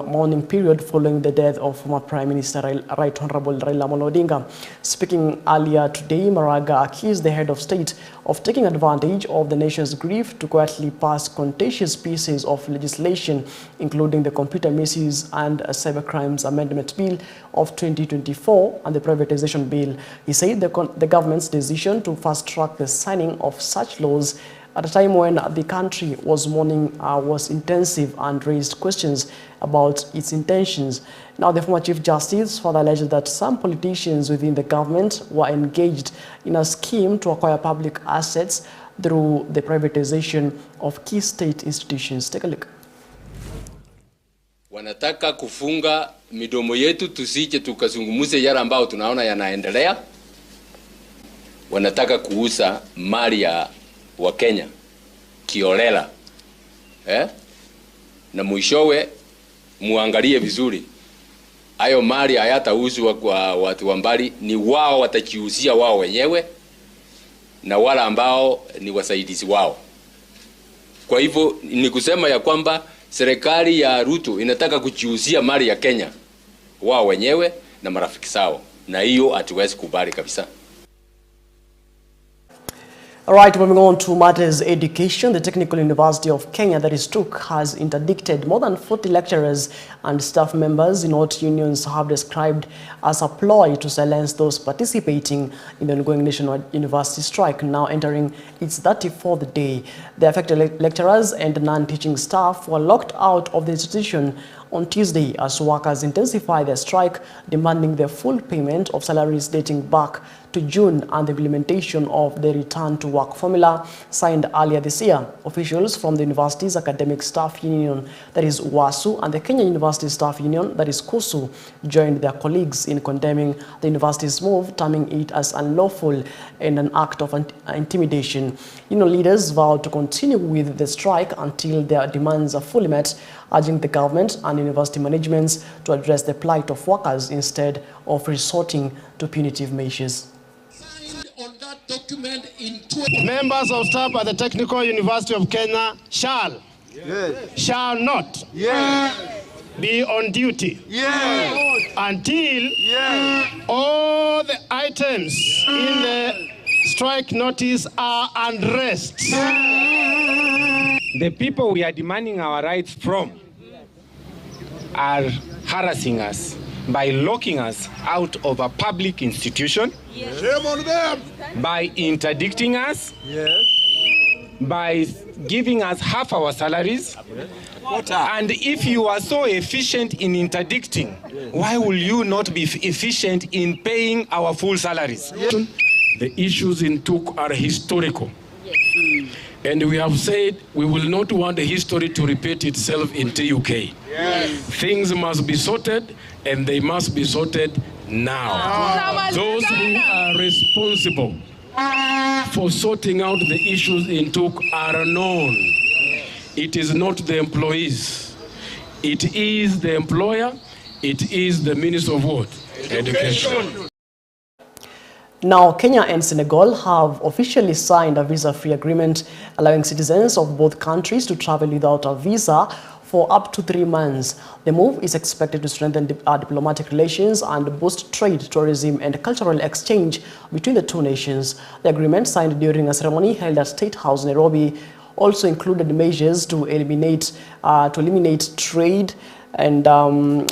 mourning period following the death of former Prime Minister Right Honorable Raila Odinga. Speaking earlier today, Macharia accused the head of state of taking advantage of the nation's grief to quietly pass contentious pieces of legislation, including the Computer Misuse and Cybercrimes Amendment Bill of 2024 and the Privatization Bill. He said the government's decision to fast-track the signing of such laws at a time when the country was mourning was intensive and raised questions about its intentions. Now, the former Chief Justice further alleged that some politicians within the government were engaged in a scheme to acquire public assets through the privatization of key state institutions. Take a look. Wanataka kufunga midomo yetu tusije tukazungumuze yale ambao tunaona yanaendelea. Wanataka kuuza mali ya wa Kenya kiolela, na mwishowe muangalie vizuri hayo mali hayatauzwa kwa watu wa mbali, ni wao watajiuzia wao wenyewe na wala ambao ni wasaidizi wao. Kwa hivyo ni kusema ya kwamba serikali ya Ruto inataka kujiuzia mali ya Kenya wao wenyewe na marafiki zao, na hiyo hatuwezi kubali kabisa. All right, moving on to matters education. The Technical University of Kenya, that is TUK, has interdicted more than 40 lecturers and staff members in what unions have described as a ploy to silence those participating in the ongoing national university strike, now entering its 34th day. The affected lecturers and non-teaching staff were locked out of the institution on Tuesday as workers intensify their strike, demanding the full payment of salaries dating back to June and the implementation of the return to work formula signed earlier this year. Officials from the university's academic staff union, that is WASU, and the Kenya University Staff Union, that is KUSU, joined their colleagues in condemning the university's move, terming it as unlawful and an act of intimidation. Union leaders vowed to continue with the strike until their demands are fully met, urging the government and university managements to address the plight of workers instead of resorting to punitive measures. On that document in members of staff at the Technical University of Kenya shall not be on duty until all the items in the strike notice are undressed. The people we are demanding our rights from are harassing us by locking us out of a public institution, Shame on them. by interdicting us, by giving us half our salaries. And if you are so efficient in interdicting, why will you not be efficient in paying our full salaries? The issues in TUK are historical. And we have said we will not want the history to repeat itself in TUK. Things must be sorted, and they must be sorted now. Those who are responsible for sorting out the issues in TUK are known. It is not the employees. It is the employer. It is the Minister of what? Education. Now, Kenya and Senegal have officially signed a visa-free agreement allowing citizens of both countries to travel without a visa for up to 3 months. The move is expected to strengthen diplomatic relations and boost trade, tourism, and cultural exchange between the two nations. The agreement, signed during a ceremony held at State House, Nairobi, also included measures to eliminate trade. And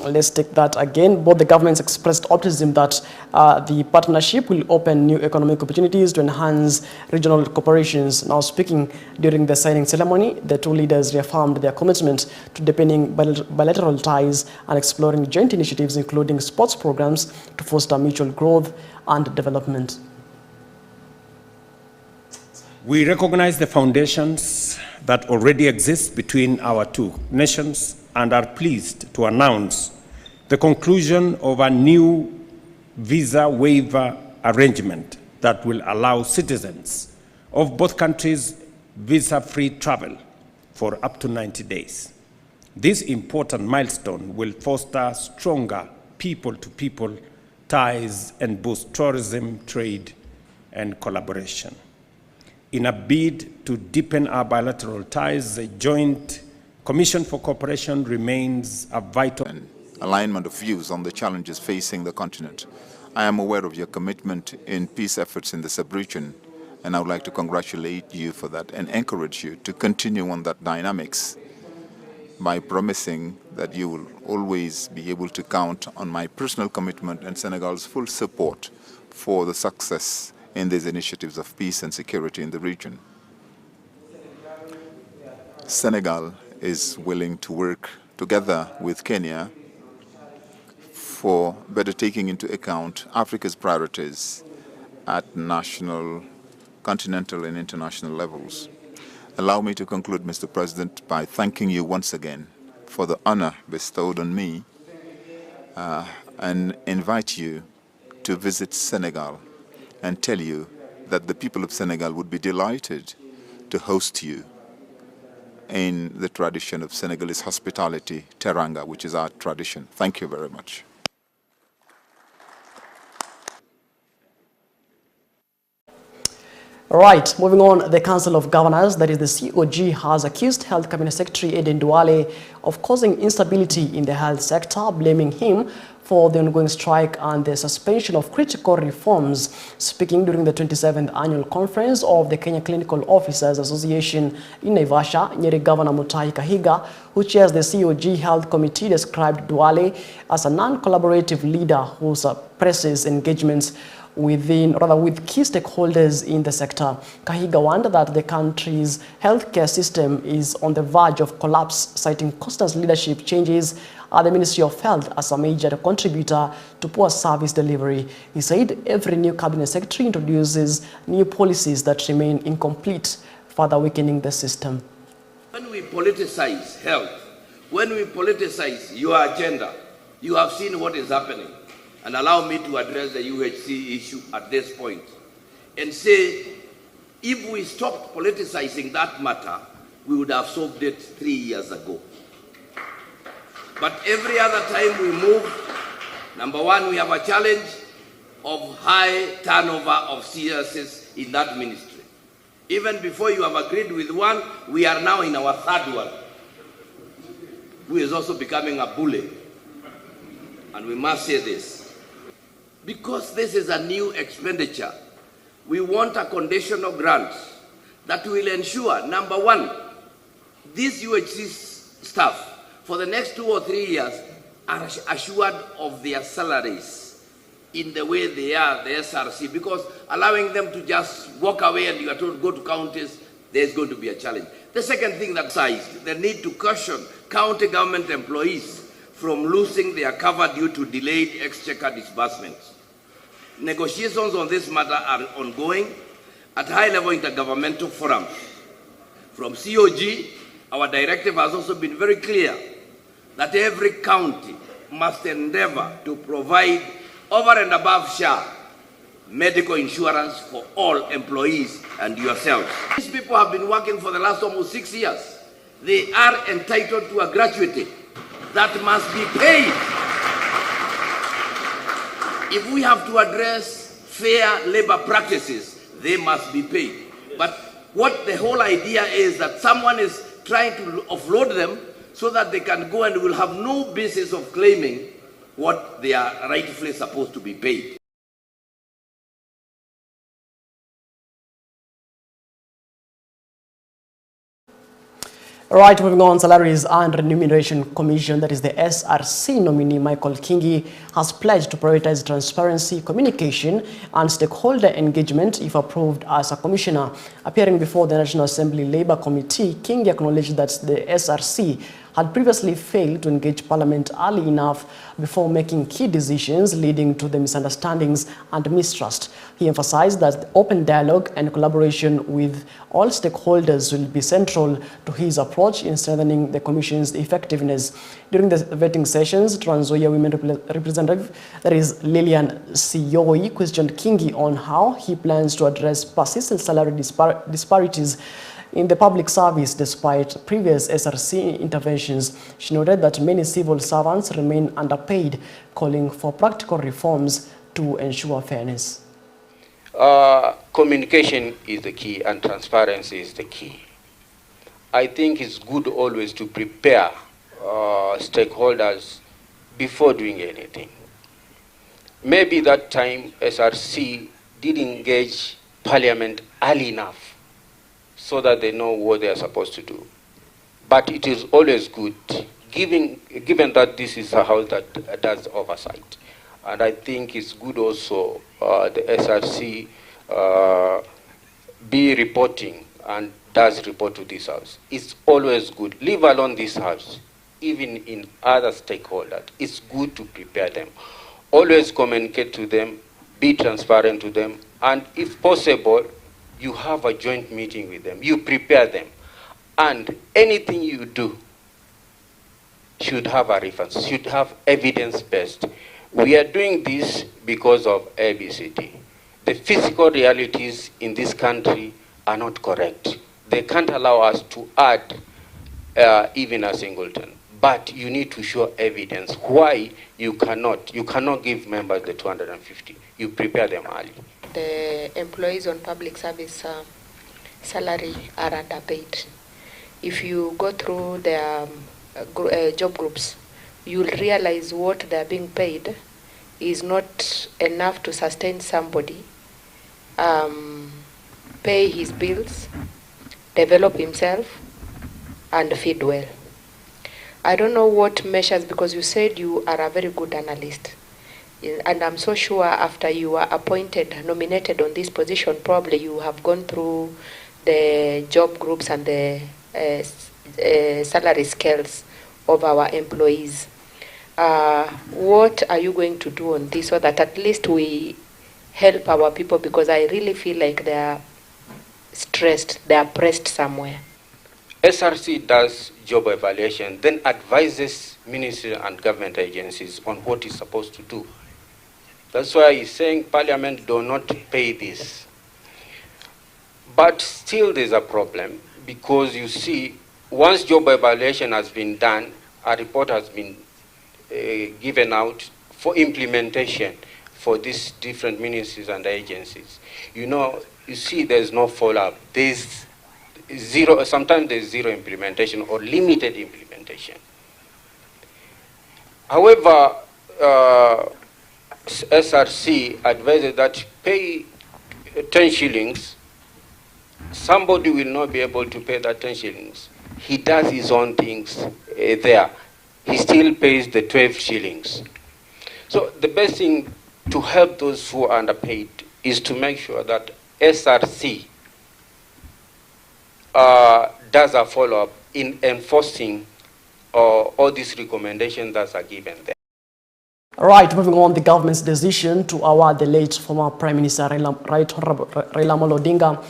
let's take that again. Both the governments expressed optimism that the partnership will open new economic opportunities to enhance regional cooperations. Now, speaking during the signing ceremony, the two leaders reaffirmed their commitment to deepening bilateral ties and exploring joint initiatives, including sports programs, to foster mutual growth and development. We recognize the foundations that already exist between our two nations and are pleased to announce the conclusion of a new visa waiver arrangement that will allow citizens of both countries visa-free travel for up to 90 days. This important milestone will foster stronger people-to-people ties and boost tourism, trade, and collaboration. In a bid to deepen our bilateral ties, the joint Commission for Cooperation remains a vital alignment of views on the challenges facing the continent. I am aware of your commitment in peace efforts in the sub-region, and I would like to congratulate you for that and encourage you to continue on that dynamics by promising that you will always be able to count on my personal commitment and Senegal's full support for the success in these initiatives of peace and security in the region. Senegal is willing to work together with Kenya for better taking into account Africa's priorities at national, continental, and international levels. Allow me to conclude, Mr. President, by thanking you once again for the honor bestowed on me and invite you to visit Senegal and tell you that the people of Senegal would be delighted to host you in the tradition of Senegalese hospitality, teranga, which is our tradition. Thank you very much. Right, moving on, the Council of Governors, that is the COG, has accused Health Cabinet Secretary EBN Duale of causing instability in the health sector, blaming him for the ongoing strike and the suspension of critical reforms. Speaking during the 27th annual conference of the Kenya Clinical Officers Association in Naivasha, Nyeri Governor Mutahi Kahiga, who chairs the COG Health Committee, described Duale as a non-collaborative leader who suppresses engagements with key stakeholders in the sector. Kahiga warned that the country's healthcare system is on the verge of collapse, citing constant leadership changes at the Ministry of Health as a major contributor to poor service delivery. He said every new cabinet secretary introduces new policies that remain incomplete, further weakening the system. When we politicize health, when we politicize your agenda, you have seen what is happening. And allow me to address the UHC issue at this point and say, if we stopped politicizing that matter, we would have solved it 3 years ago. But every other time we move, number one, we have a challenge of high turnover of CSs in that ministry. Even before you have agreed with one, we are now in our third one, who is also becoming a bully. And we must say this. Because this is a new expenditure, we want a conditional grant that will ensure, number one, these UHC staff for the next 2 or 3 years are assured of their salaries in the way they are, the SRC, because allowing them to just walk away and you are told go to counties, there's going to be a challenge. The second thing that sized, the need to caution county government employees from losing their cover due to delayed exchequer disbursements. Negotiations on this matter are ongoing at high-level intergovernmental forums. From COG, our directive has also been very clear that every county must endeavor to provide over and above SHA medical insurance for all employees and yourselves. These people have been working for the last almost 6 years. They are entitled to a gratuity that must be paid. If we have to address fair labor practices, they must be paid. But what the whole idea is that someone is trying to offload them so that they can go and will have no basis of claiming what they are rightfully supposed to be paid. Right, moving on, Salaries and Remuneration Commission, that is the SRC nominee Michael Kingi, has pledged to prioritize transparency, communication and stakeholder engagement if approved as a commissioner. Appearing before the National Assembly Labour Committee, Kingi acknowledged that the SRC had previously failed to engage Parliament early enough before making key decisions, leading to the misunderstandings and mistrust. He emphasized that open dialogue and collaboration with all stakeholders will be central to his approach in strengthening the Commission's effectiveness. During the vetting sessions, Trans Nzoia Women Representative, that is Lillian Siyoi, questioned Kingi on how he plans to address persistent salary disparities in the public service despite previous SRC interventions. She noted that many civil servants remain underpaid, calling for practical reforms to ensure fairness. Communication is the key and transparency is the key. I think it's good always to prepare stakeholders before doing anything. Maybe that time SRC did engage Parliament early enough so that they know what they are supposed to do. But it is always good, given that this is a house that does oversight. And I think it's good also the SRC be reporting and does report to this house. It's always good, leave alone this house, even in other stakeholders. It's good to prepare them. Always communicate to them, be transparent to them, and if possible, you have a joint meeting with them. You prepare them. And anything you do should have a reference, should have evidence-based. We are doing this because of ABCD. The physical realities in this country are not correct. They can't allow us to add even a singleton. But you need to show evidence why you cannot give members the 250. You prepare them early. The employees on public service salary are underpaid. If you go through their job groups, you'll realize what they're being paid is not enough to sustain somebody, pay his bills, develop himself, and feed well. I don't know what measures, because you said you are a very good analyst. And I'm so sure after you are nominated on this position, probably you have gone through the job groups and the salary scales of our employees. What are you going to do on this so that at least we help our people? Because I really feel like they are stressed, they are pressed somewhere. SRC does job evaluation, then advises ministry and government agencies on what it's supposed to do. That's why he's saying Parliament do not pay this. But still there's a problem, because you see, once job evaluation has been done, a report has been given out for implementation for these different ministries and agencies. You see there's no follow-up. There's zero, sometimes there's zero implementation or limited implementation. However, SRC advises that pay 10 shillings, somebody will not be able to pay that 10 shillings. He does his own things there. He still pays the 12 shillings. So the best thing to help those who are underpaid is to make sure that SRC does a follow-up in enforcing all these recommendations that are given there. Right, moving on, the government's decision to award the late former Prime Minister Raila Amolo Odinga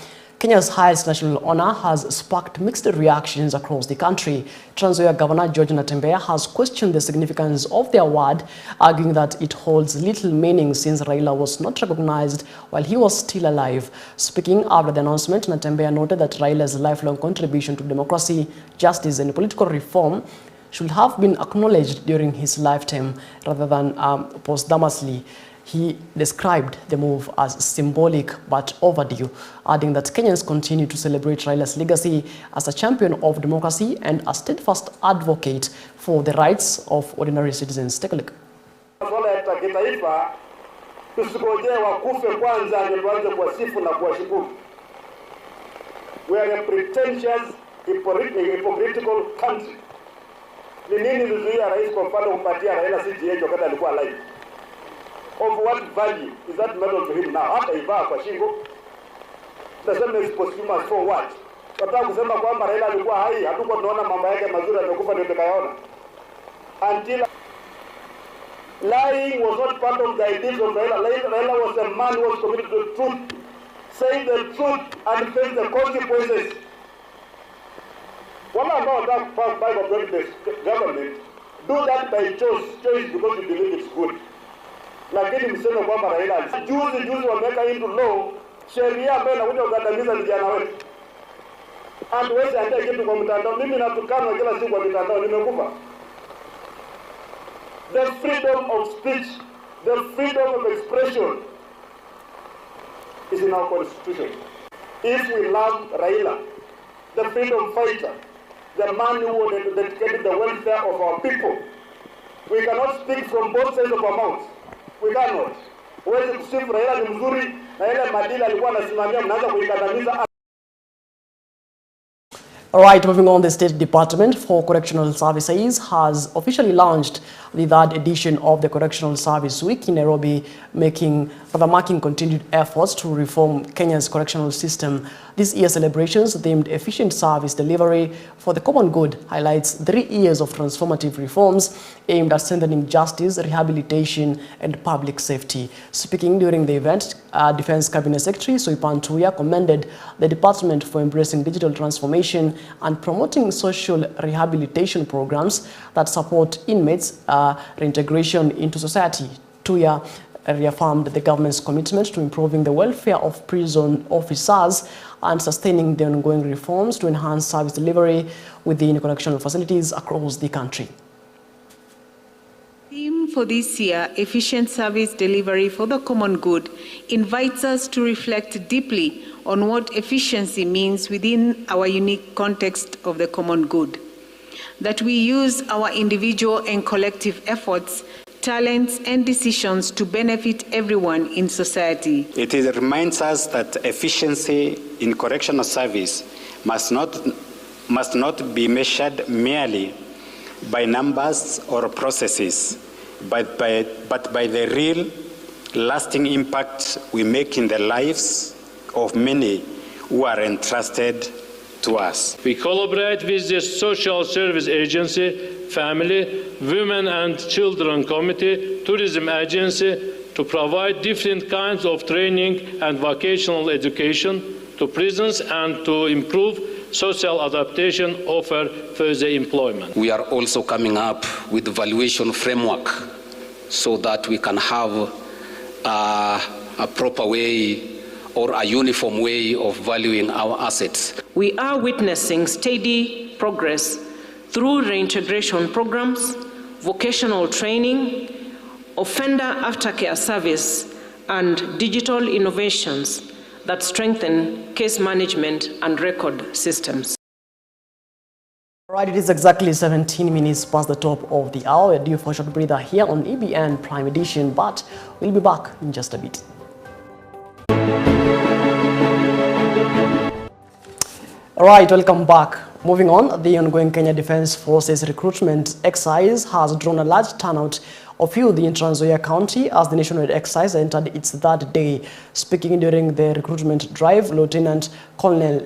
Kenya's highest national honor has sparked mixed reactions across the country. Trans Nzoia Governor George Natembeya has questioned the significance of the award, arguing that it holds little meaning since Raila was not recognized while he was still alive. Speaking after the announcement, Natembeya noted that Raila's lifelong contribution to democracy, justice and political reform should have been acknowledged during his lifetime rather than posthumously. He described the move as symbolic but overdue, adding that Kenyans continue to celebrate Raila's legacy as a champion of democracy and a steadfast advocate for the rights of ordinary citizens. Take a look. We are a pretentious, hypocritical country. Of what value is that medal to him now? After Iva Kwashingo, the same is posthumous for what? Until lying was not part of the ideals of Raila. Raila was a man who was committed to the truth, saying the truth and face the consequences. One about that part by the government, do that by choice because you believe it's good. Lakini mseme kwamba Raila juzi wameweka into law sheria ambayo inakuja kugandamiza vijana wetu. Hatuwezi andika kitu kwa mtandao. Mimi natukana kila siku kwa mtandao, nimekufa. The freedom of speech, the freedom of expression is in our constitution. If we love Raila, the freedom fighter, the man who was dedicated to the welfare of our people. We cannot speak from both sides of our mouth. We cannot. Huwezi kusifu Raila ni mzuri na ile madila alikuwa anasimamia mnaanza kuikandamiza. All right, moving on, the State Department for Correctional Services has officially launched the 3rd edition of the Correctional Service Week in Nairobi, marking continued efforts to reform Kenya's correctional system. This year's celebrations, themed Efficient Service Delivery for the Common Good, highlights 3 years of transformative reforms aimed at strengthening justice, rehabilitation, and public safety. Speaking during the event, Defense Cabinet Secretary Soipan Tuya commended the department for embracing digital transformation and promoting social rehabilitation programs that support inmates' reintegration into society. Tuya reaffirmed the government's commitment to improving the welfare of prison officers and sustaining the ongoing reforms to enhance service delivery within correctional facilities across the country. Theme for this year, Efficient Service Delivery for the Common Good, invites us to reflect deeply on what efficiency means within our unique context of the common good. That we use our individual and collective efforts, talents, and decisions to benefit everyone in society. It reminds us that efficiency in correctional service must not be measured merely by numbers or processes, but by the real lasting impact we make in the lives of many who are entrusted to us. We collaborate with the Social Service Agency, Family, Women and Children Committee, Tourism Agency to provide different kinds of training and vocational education to prisons and to improve social adaptation, offer further employment. We are also coming up with a valuation framework so that we can have a proper way or a uniform way of valuing our assets. We are witnessing steady progress through reintegration programs, vocational training, offender aftercare service, and digital innovations that strengthen case management and record systems. All right, it is exactly 17 minutes past the top of the hour. We're due for a short breather here on EBN Prime Edition, but we'll be back in just a bit. All right, welcome back. Moving on, the ongoing Kenya Defence Forces recruitment exercise has drawn a large turnout of youth in Trans Nzoia County as the nationwide exercise entered its 3rd day. Speaking during the recruitment drive, Lieutenant Colonel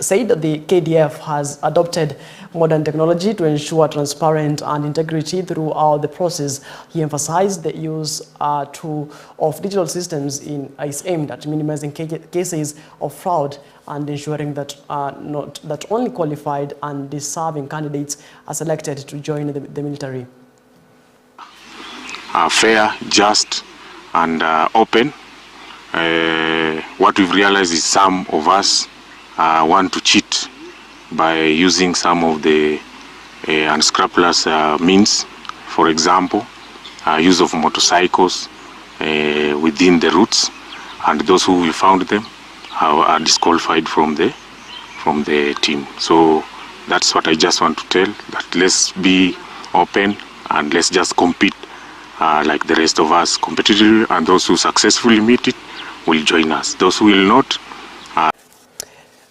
said that the KDF has adopted modern technology to ensure transparent and integrity throughout the process. He emphasized the use of digital systems is aimed at minimizing cases of fraud and ensuring that that only qualified and deserving candidates are selected to join the military. Fair, just, and open. What we've realized is some of us want to cheat by using some of the unscrupulous means. For example, use of motorcycles within the routes, and those who we found them are disqualified from the team. So that's what I just want to tell, that let's be open and let's just compete like the rest of us competitively, and those who successfully meet it will join us. Those who will not.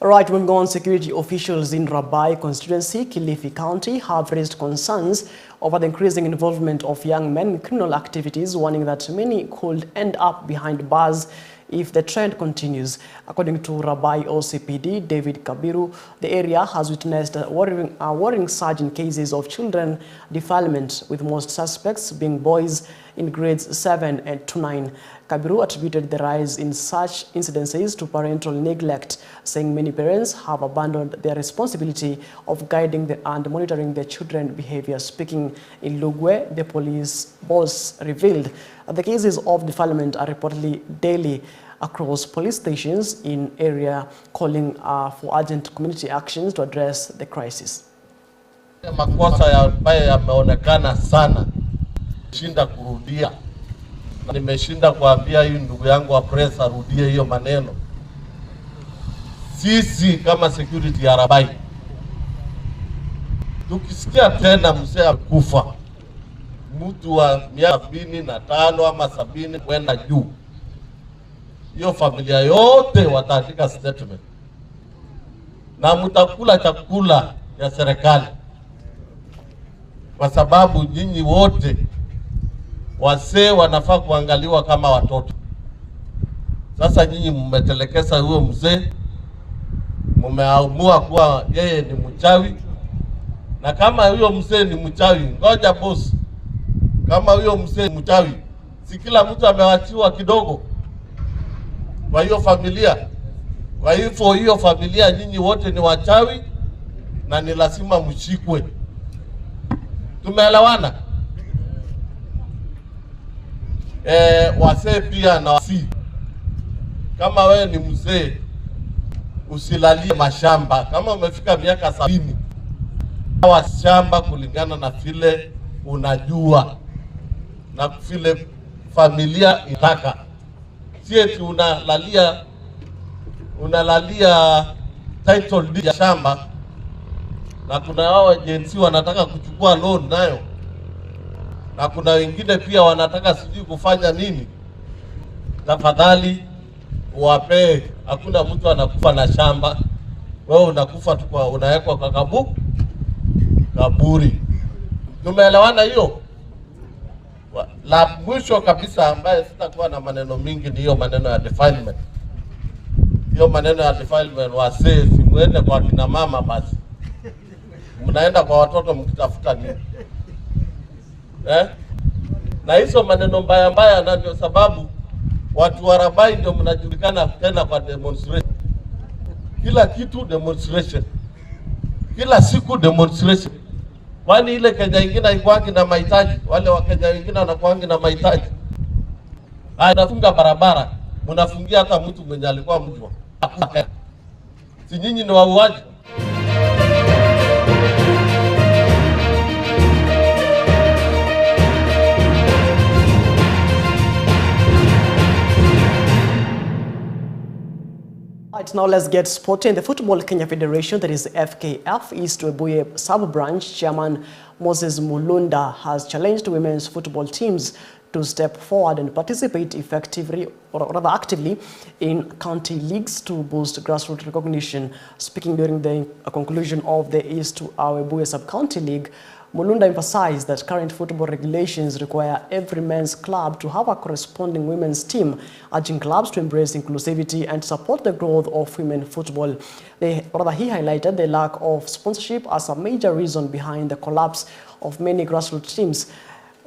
All right, moving on, security officials in Rabai constituency, Kilifi County, have raised concerns over the increasing involvement of young men in criminal activities, warning that many could end up behind bars if the trend continues. According to Rabai OCPD David Kabiru, the area has witnessed a worrying surge in cases of children defilement, with most suspects being boys in grades 7 and to 9. Kabiru attributed the rise in such incidences to parental neglect, saying many parents have abandoned their responsibility of guiding and monitoring their children's behavior. Speaking in Lugwe, the police boss revealed that the cases of defilement are reportedly daily across police stations in area, calling for urgent community actions to address the crisis. Makosa ambayo yameonekana sana, shinda kurudia. Nimeshinda kuambia huyu ndugu yangu wa press arudie hiyo maneno. Sisi kama security ya Rabai Tukisikia tena mzee akufa, mtu wa miaka 75 ama 70 kwenda juu, hiyo familia yote wataandika statement na mtakula chakula ya serikali, kwa sababu nyinyi wote wazee wanafaa kuangaliwa kama watoto. Sasa nyinyi mmetelekeza huyo mzee, mmeamua kuwa yeye ni mchawi. Na kama huyo mzee ni mchawi, ngoja boss, kama huyo mzee ni mchawi, si kila mtu amewachiwa kidogo kwa hiyo familia? Kwa hivyo hiyo familia nyinyi wote ni wachawi na ni lazima mshikwe. Tumeelewana? Wazee pia na wasi, kama wewe ni mzee usilalie mashamba. Kama umefika miaka 70, wa shamba kulingana na vile unajua na vile familia inataka. Si eti unalalia title deed ya shamba na kuna hao agency wanataka kuchukua loan nayo, na kuna wengine pia wanataka sijui kufanya nini. Tafadhali wape, hakuna mtu anakufa na shamba. Wewe unakufa tu kwa unawekwa kwa kaburi. Tumeelewana hiyo? La mwisho kabisa ambaye sitakuwa na maneno mingi ni hiyo maneno ya defilement. Hiyo maneno ya defilement, wasee simuende kwa kina mama basi. Mnaenda kwa watoto mkitafuta nini? Na hizo maneno mbaya na ndio sababu watu wa Rabai ndio mnajulikana tena kwa demonstration. Kila kitu demonstration. Kila siku demonstration. Kwani ile Kenya nyingine haikuangi na mahitaji? Wale wa Kenya wengine wanakuangi na mahitaji. Anafunga barabara, mnafungia hata mtu mwenye alikuwa mjua. Si nyinyi ni wauaji? Right, now let's get sporty. In the Football Kenya Federation, that is FKF, East Webuye Sub-Branch Chairman Moses Mulunda has challenged women's football teams to step forward and participate effectively, or rather actively, in county leagues to boost grassroots recognition. Speaking during the conclusion of the East Webuye Sub-County League, Mulunda emphasized that current football regulations require every men's club to have a corresponding women's team, urging clubs to embrace inclusivity and support the growth of women football. He highlighted the lack of sponsorship as a major reason behind the collapse of many grassroots teams,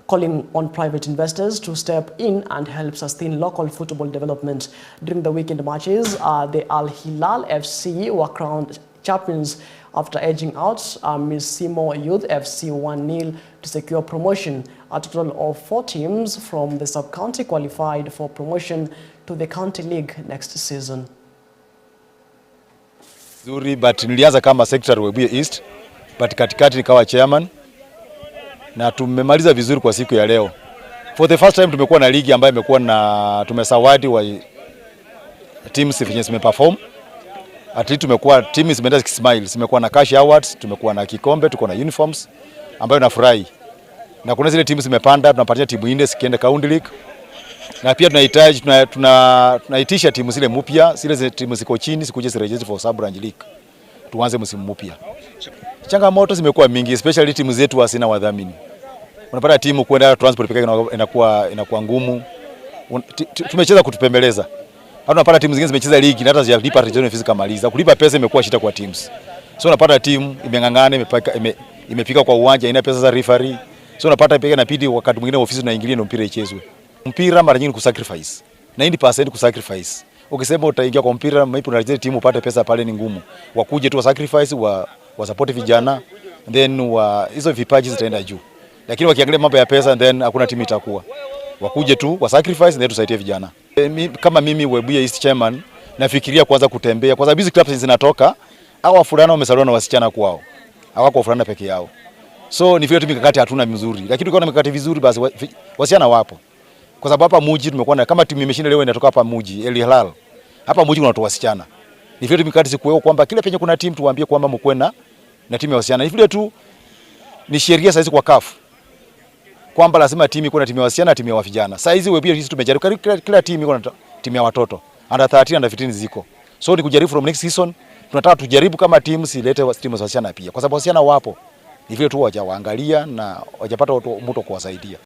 calling on private investors to step in and help sustain local football development. During the weekend matches, the Al Hilal FC were crowned champions after edging out Misimo Youth FC 1-0 to secure promotion. A total of 4 teams from the sub-county qualified for promotion to the county league next season. Zuri, but nilianza kama secretary wa Webuye East, but katikati nikawa chairman, na tumemaliza vizuri kwa siku ya leo. For the first time tumekuwa na ligi ambayo imekuwa na tumesawadi wa teams zenye zimeperform. At least tumekuwa teams zimeenda smile, zimekuwa na cash awards, tumekuwa na kikombe, tuko na uniforms ambayo nafurahi. Na kuna zile teams zimepanda, tunapatia timu nne zikienda county league. Na pia tunahitaji tunaitisha timu zile mpya, zile timu ziko chini sikuje ziregister for sub branch league. Tuanze msimu mpya. Changamoto zimekuwa mingi, especially timu zetu hasina wadhamini. Unapata timu kwenda transport pekee inakuwa ngumu. Tumecheza kutupembeleza. Hata unapata timu zingine zimecheza ligi na hata hazijalipa regional fees kamaliza. Kulipa pesa imekuwa shida kwa teams. So unapata timu imengangana, imefika kwa uwanja ina pesa za referee. So unapata pekee inabidi wakati mwingine ofisi unaingilia ndio mpira ichezwe. Mpira mara nyingi kusacrifice. 90% kusacrifice. Ukisema utaingia kwa mpira maybe unarejea timu upate pesa pale ni ngumu. Wakuje tu wa sacrifice wa support vijana, then hizo vipaji zitaenda juu. Lakini wakiangalia mambo ya pesa then hakuna timu itakuwa. Wakuje tu wa sacrifice na tusaidie vijana. Kama mimi Webuye East chairman nafikiria kwanza kutembea kwa sababu hizo clubs zinatoka au wafulana wamesaliwa na wasichana kwao. Hawako wafulana peke yao. So ni vile tu mikakati hatuna mizuri. Lakini ukiona mikakati vizuri basi wasichana wapo. Kwa sababu hapa Muji tumekuwa na kama timu imeshinda leo inatoka hapa Muji, El Hilal. Hapa Muji kuna watu wasichana. Ni vile tu mikakati sikuweo kwamba kila penye kuna timu tuwaambie kwamba mkwe na timu ya wasichana. Ni vile tu Ni sheria saizi kwa CAF kwamba lazima timu iko na timu ya wasichana na timu ya vijana. Saizi wewe pia sisi tumejaribu kila timu iko na timu ya watoto. Under 13 under 15 ziko. So ni kujaribu from next season tunataka tujaribu kama timu silete timu za wasichana pia. Kwa sababu wasichana wapo. Ni vile tu waangalia na wajapata mtu kuwasaidia.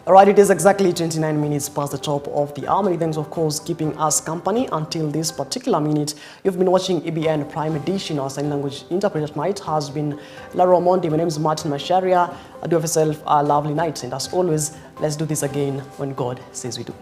Alright, it is exactly 29 minutes past the top of the hour. Many thanks, of course, keeping us company until this particular minute. You've been watching EBN Prime Edition. Our sign language interpreter tonight has been Lara Mondi. My name is Martin Macharia. Do have yourself a lovely night. And as always, let's do this again when God says we do.